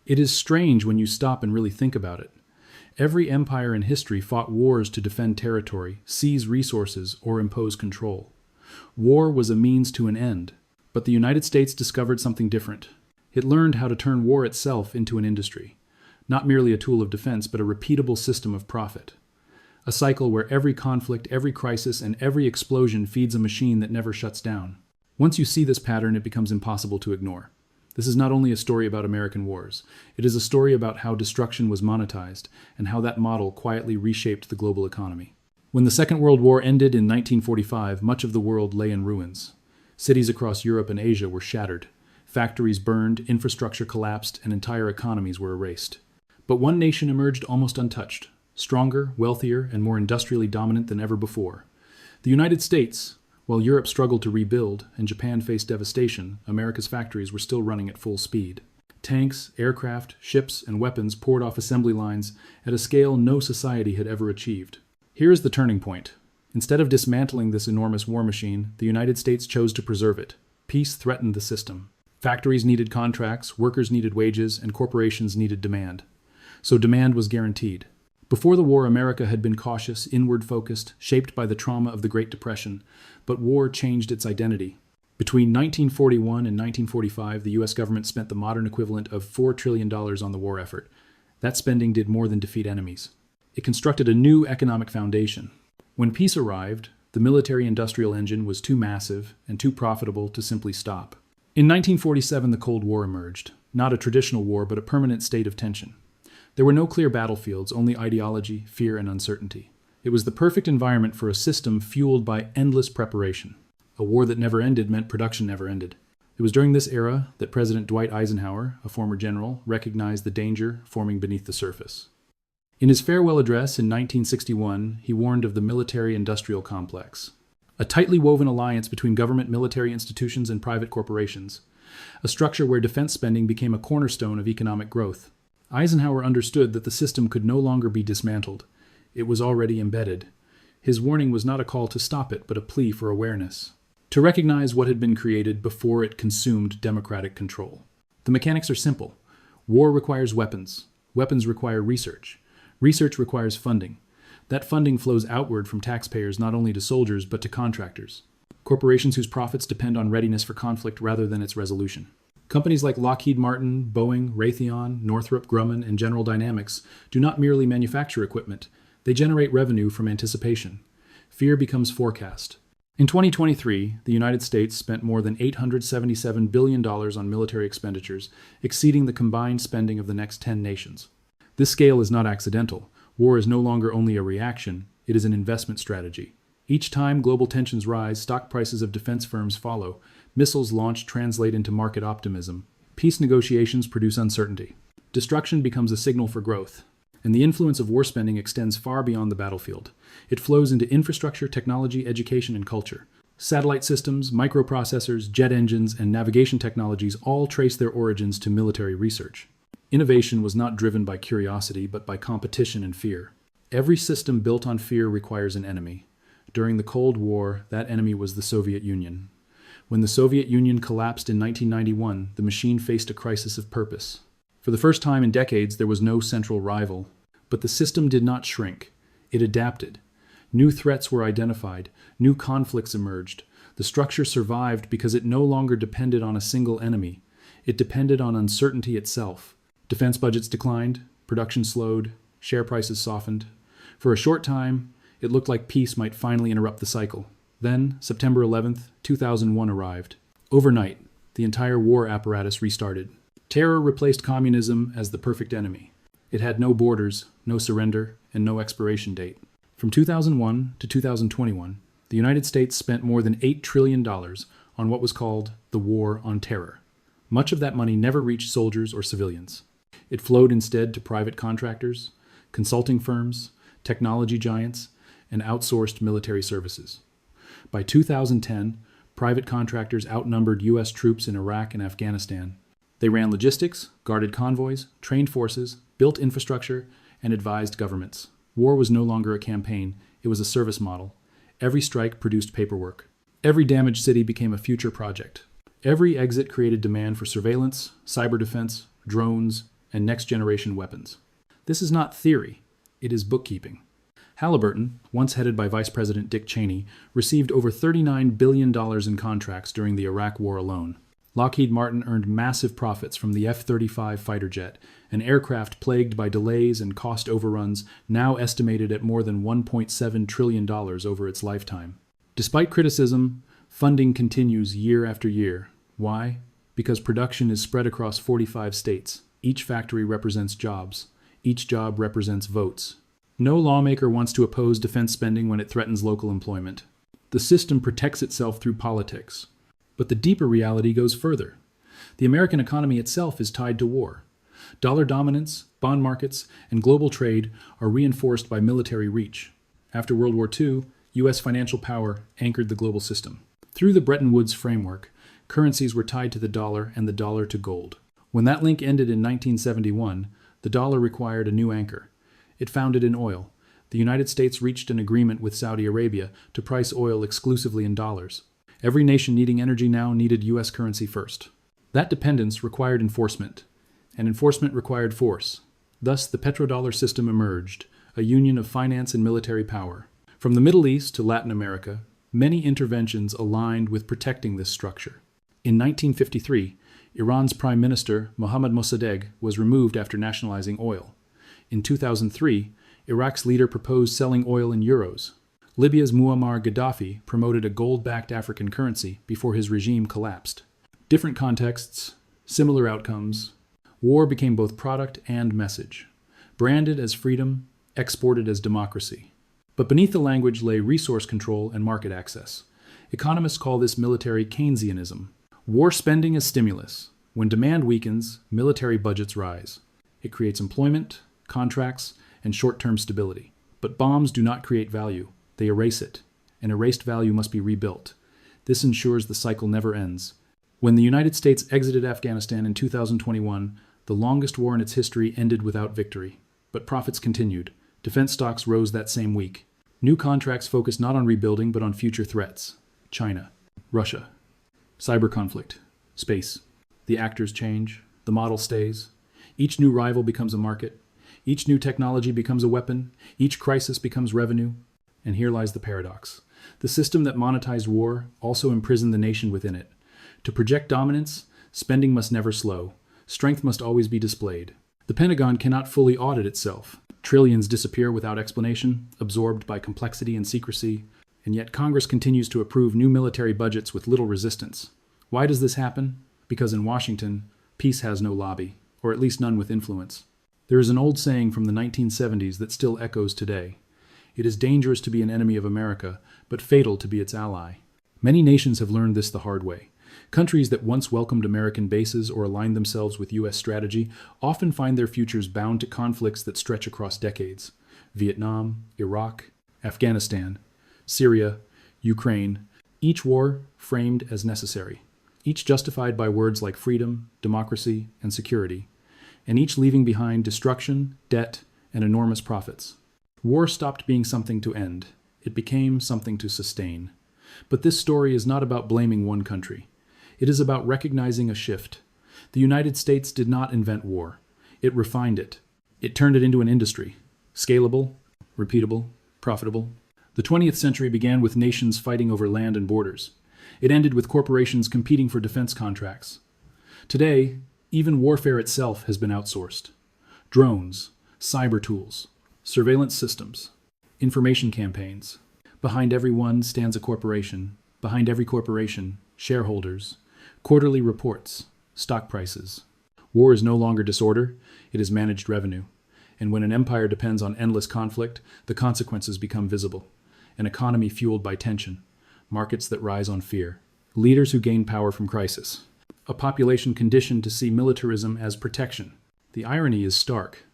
It is strange when you stop and really think about it. Every empire in history fought wars to defend territory, seize resources, or impose control. War was a means to an end, but the United States discovered something different. It learned how to turn war itself into an industry, not merely a tool of defense, but a repeatable system of profit. A cycle where every conflict, every crisis, and every explosion feeds a machine that never shuts down. Once you see this pattern, it becomes impossible to ignore. This is not only a story about American wars, it is a story about how destruction was monetized and how that model quietly reshaped the global economy. When the Second World War ended in 1945, much of the world lay in ruins. Cities across Europe and Asia were shattered. Factories burned, infrastructure collapsed, and entire economies were erased. But one nation emerged almost untouched, stronger, wealthier, and more industrially dominant than ever before. The United States. While Europe struggled to rebuild and Japan faced devastation, America's factories were still running at full speed. Tanks, aircraft, ships, and weapons poured off assembly lines at a scale no society had ever achieved. Here is the turning point. Instead of dismantling this enormous war machine, the United States chose to preserve it. Peace threatened the system. Factories needed contracts, workers needed wages, and corporations needed demand. So demand was guaranteed. Before the war, America had been cautious, inward-focused, shaped by the trauma of the Great Depression, but war changed its identity. Between 1941 and 1945, the U.S. government spent the modern equivalent of $4 trillion on the war effort. That spending did more than defeat enemies. It constructed a new economic foundation. When peace arrived, the military-industrial engine was too massive and too profitable to simply stop. In 1947, the Cold War emerged, not a traditional war, but a permanent state of tension. There were no clear battlefields, only ideology, fear, and uncertainty. It was the perfect environment for a system fueled by endless preparation. A war that never ended meant production never ended. It was during this era that President Dwight Eisenhower, a former general, recognized the danger forming beneath the surface. In his farewell address in 1961, he warned of the military-industrial complex, a tightly woven alliance between government military institutions and private corporations, a structure where defense spending became a cornerstone of economic growth. Eisenhower understood that the system could no longer be dismantled. It was already embedded. His warning was not a call to stop it, but a plea for awareness, to recognize what had been created before it consumed democratic control. The mechanics are simple. War requires weapons. Weapons require research. Research requires funding. That funding flows outward from taxpayers not only to soldiers, but to contractors, corporations whose profits depend on readiness for conflict rather than its resolution. Companies like Lockheed Martin, Boeing, Raytheon, Northrop Grumman, and General Dynamics do not merely manufacture equipment. They generate revenue from anticipation. Fear becomes forecast. In 2023, the United States spent more than $877 billion on military expenditures, exceeding the combined spending of the next 10 nations. This scale is not accidental. War is no longer only a reaction, it is an investment strategy. Each time global tensions rise, stock prices of defense firms follow. Missiles launched translate into market optimism. Peace negotiations produce uncertainty. Destruction becomes a signal for growth. And the influence of war spending extends far beyond the battlefield. It flows into infrastructure, technology, education, and culture. Satellite systems, microprocessors, jet engines, and navigation technologies all trace their origins to military research. Innovation was not driven by curiosity, but by competition and fear. Every system built on fear requires an enemy. During the Cold War, that enemy was the Soviet Union. When the Soviet Union collapsed in 1991, the machine faced a crisis of purpose. For the first time in decades, there was no central rival. But the system did not shrink. It adapted. New threats were identified. New conflicts emerged. The structure survived because it no longer depended on a single enemy. It depended on uncertainty itself. Defense budgets declined. Production slowed. Share prices softened. For a short time, it looked like peace might finally interrupt the cycle. Then, September 11th, 2001 arrived. Overnight, the entire war apparatus restarted. Terror replaced communism as the perfect enemy. It had no borders, no surrender, and no expiration date. From 2001 to 2021, the United States spent more than $8 trillion on what was called the War on Terror. Much of that money never reached soldiers or civilians. It flowed instead to private contractors, consulting firms, technology giants, and outsourced military services. By 2010, private contractors outnumbered U.S. troops in Iraq and Afghanistan. They ran logistics, guarded convoys, trained forces, built infrastructure, and advised governments. War was no longer a campaign, it was a service model. Every strike produced paperwork. Every damaged city became a future project. Every exit created demand for surveillance, cyber defense, drones, and next-generation weapons. This is not theory, it is bookkeeping. Halliburton, once headed by Vice President Dick Cheney, received over $39 billion in contracts during the Iraq War alone. Lockheed Martin earned massive profits from the F-35 fighter jet, an aircraft plagued by delays and cost overruns now estimated at more than $1.7 trillion over its lifetime. Despite criticism, funding continues year after year. Why? Because production is spread across 45 states. Each factory represents jobs. Each job represents votes. No lawmaker wants to oppose defense spending when it threatens local employment. The system protects itself through politics. But the deeper reality goes further. The American economy itself is tied to war. Dollar dominance, bond markets, and global trade are reinforced by military reach. After World War II, U.S. financial power anchored the global system. Through the Bretton Woods framework, currencies were tied to the dollar and the dollar to gold. When that link ended in 1971, the dollar required a new anchor. It founded in oil. The United States reached an agreement with Saudi Arabia to price oil exclusively in dollars. Every nation needing energy now needed U.S. currency first. That dependence required enforcement, and enforcement required force. Thus, the petrodollar system emerged, a union of finance and military power. From the Middle East to Latin America, many interventions aligned with protecting this structure. In 1953, Iran's Prime Minister Mohammad Mossadegh was removed after nationalizing oil. In 2003, Iraq's leader proposed selling oil in euros. Libya's Muammar Gaddafi promoted a gold-backed African currency before his regime collapsed. Different contexts, similar outcomes. War became both product and message, branded as freedom, exported as democracy. But beneath the language lay resource control and market access. Economists call this military Keynesianism. War spending is stimulus. When demand weakens, military budgets rise. It creates employment, contracts, and short-term stability. But bombs do not create value. They erase it. And erased value must be rebuilt. This ensures the cycle never ends. When the United States exited Afghanistan in 2021, the longest war in its history ended without victory. But profits continued. Defense stocks rose that same week. New contracts focused not on rebuilding but on future threats. China, Russia, cyber conflict, space. The actors change. The model stays. Each new rival becomes a market. Each new technology becomes a weapon. Each crisis becomes revenue. And here lies the paradox. The system that monetized war also imprisoned the nation within it. To project dominance, spending must never slow. Strength must always be displayed. The Pentagon cannot fully audit itself. Trillions disappear without explanation, absorbed by complexity and secrecy. And yet Congress continues to approve new military budgets with little resistance. Why does this happen? Because in Washington, peace has no lobby, or at least none with influence. There is an old saying from the 1970s that still echoes today. It is dangerous to be an enemy of America, but fatal to be its ally. Many nations have learned this the hard way. Countries that once welcomed American bases or aligned themselves with U.S. strategy often find their futures bound to conflicts that stretch across decades. Vietnam, Iraq, Afghanistan, Syria, Ukraine, each war framed as necessary, each justified by words like freedom, democracy, and security, and each leaving behind destruction, debt, and enormous profits. War stopped being something to end. It became something to sustain. But this story is not about blaming one country. It is about recognizing a shift. The United States did not invent war. It refined it. It turned it into an industry. Scalable, repeatable, profitable. The 20th century began with nations fighting over land and borders. It ended with corporations competing for defense contracts. Today, even warfare itself has been outsourced. Drones, cyber tools, surveillance systems, information campaigns. Behind every one stands a corporation. Behind every corporation, shareholders, quarterly reports, stock prices. War is no longer disorder, it is managed revenue. And when an empire depends on endless conflict, the consequences become visible. An economy fueled by tension, markets that rise on fear, leaders who gain power from crisis, a population conditioned to see militarism as protection. The irony is stark.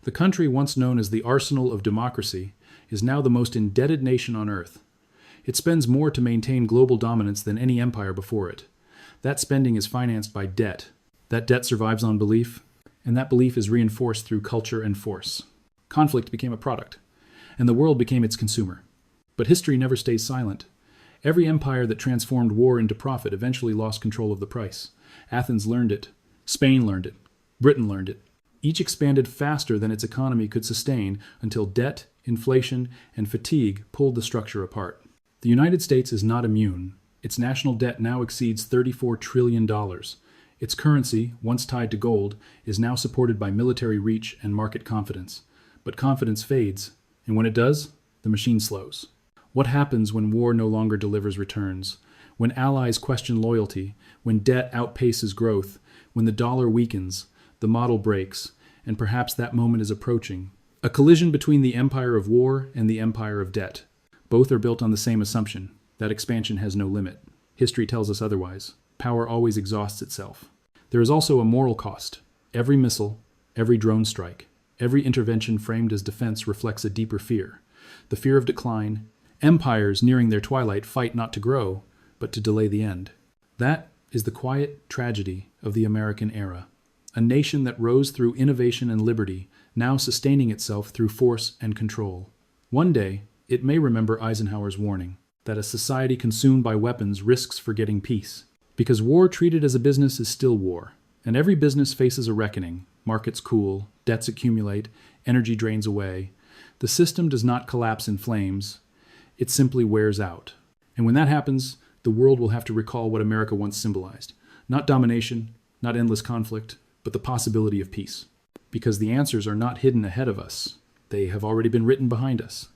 The country once known as the arsenal of democracy is now the most indebted nation on earth. It spends more to maintain global dominance than any empire before it. That spending is financed by debt. That debt survives on belief, and that belief is reinforced through culture and force. Conflict became a product, and the world became its consumer. But history never stays silent. Every empire that transformed war into profit eventually lost control of the price. Athens learned it. Spain learned it. Britain learned it. Each expanded faster than its economy could sustain until debt, inflation, and fatigue pulled the structure apart. The United States is not immune. Its national debt now exceeds $34 trillion. Its currency, once tied to gold, is now supported by military reach and market confidence. But confidence fades, and when it does, the machine slows. What happens when war no longer delivers returns? When allies question loyalty, when debt outpaces growth, when the dollar weakens, the model breaks, and perhaps that moment is approaching. A collision between the empire of war and the empire of debt. Both are built on the same assumption, that expansion has no limit. History tells us otherwise. Power always exhausts itself. There is also a moral cost. Every missile, every drone strike, every intervention framed as defense reflects a deeper fear. The fear of decline. Empires nearing their twilight fight not to grow, but to delay the end. That is the quiet tragedy of the American era. A nation that rose through innovation and liberty, now sustaining itself through force and control. One day, it may remember Eisenhower's warning that a society consumed by weapons risks forgetting peace. Because war treated as a business is still war, and every business faces a reckoning. Markets cool, debts accumulate, energy drains away. The system does not collapse in flames, it simply wears out. And when that happens, the world will have to recall what America once symbolized. Not domination, not endless conflict, but the possibility of peace. Because the answers are not hidden ahead of us. They have already been written behind us.